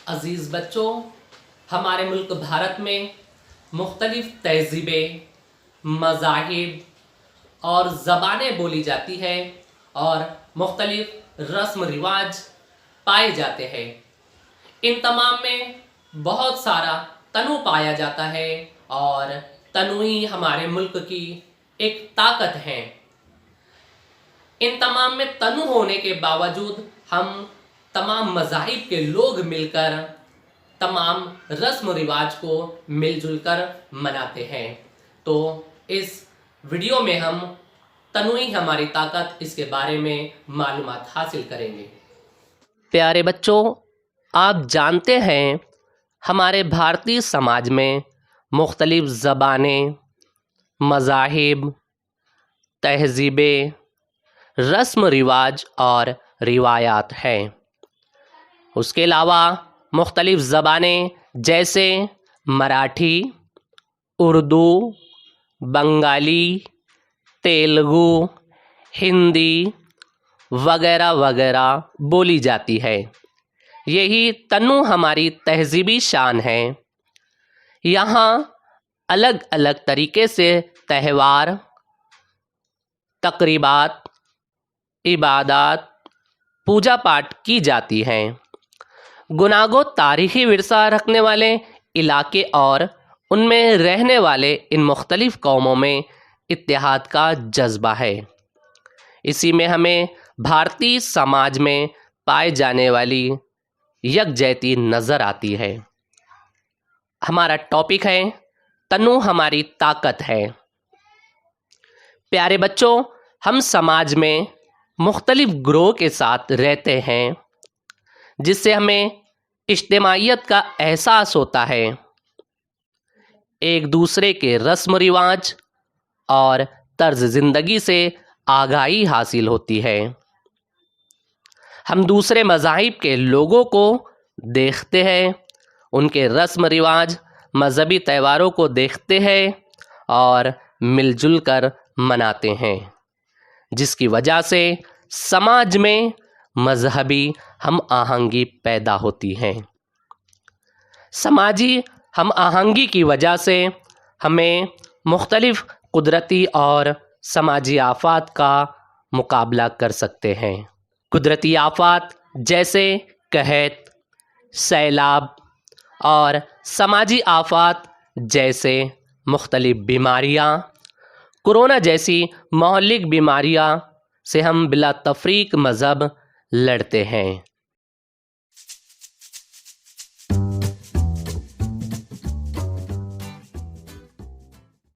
عزیز بچوں، ہمارے ملک بھارت میں مختلف تہذیبیں، مذاہب اور زبانیں بولی جاتی ہے اور مختلف رسم رواج پائے جاتے ہیں۔ ان تمام میں بہت سارا تنوع پایا جاتا ہے اور تنوع ہی ہمارے ملک کی ایک طاقت ہے۔ ان تمام میں تنوع ہونے کے باوجود ہم تمام مذاہب کے لوگ مل کر تمام رسم و رواج کو مل جل کر مناتے ہیں۔ تو اس ویڈیو میں ہم تنوع ہماری طاقت اس کے بارے میں معلومات حاصل کریں گے۔ پیارے بچوں، آپ جانتے ہیں ہمارے بھارتی سماج میں مختلف زبانیں، مذاہب، تہذیبیں، رسم رواج اور روایات ہیں۔ اس کے علاوہ مختلف زبانیں جیسے مراٹھی، اردو، بنگالی، تیلگو، ہندی وغیرہ وغیرہ بولی جاتی ہے۔ یہی تنوع ہماری تہذیبی شان ہے۔ یہاں الگ الگ طریقے سے تہوار، تقریبات، عبادات، پوجا پاٹ کی جاتی ہیں۔ گناگو تاریخی ورثہ رکھنے والے علاقے اور ان میں رہنے والے ان مختلف قوموں میں اتحاد کا جذبہ ہے۔ اسی میں ہمیں بھارتی سماج میں پائے جانے والی یکجہتی نظر آتی ہے۔ ہمارا ٹاپک ہے تنوع ہماری طاقت ہے۔ پیارے بچوں، ہم سماج میں مختلف گروہ کے ساتھ رہتے ہیں جس سے ہمیں اجتماعیت کا احساس ہوتا ہے۔ ایک دوسرے کے رسم و رواج اور طرز زندگی سے آگاہی حاصل ہوتی ہے۔ ہم دوسرے مذاہب کے لوگوں کو دیکھتے ہیں، ان کے رسم رواج، مذہبی تہواروں کو دیکھتے ہیں اور مل جل کر مناتے ہیں، جس کی وجہ سے سماج میں مذہبی ہم آہنگی پیدا ہوتی ہے۔ سماجی ہم آہنگی کی وجہ سے ہمیں مختلف قدرتی اور سماجی آفات کا مقابلہ کر سکتے ہیں۔ قدرتی آفات جیسے قحط، سیلاب اور سماجی آفات جیسے مختلف بیماریاں، کورونا جیسی مہلک بیماریاں سے ہم بلا تفریق مذہب لڑتے ہیں۔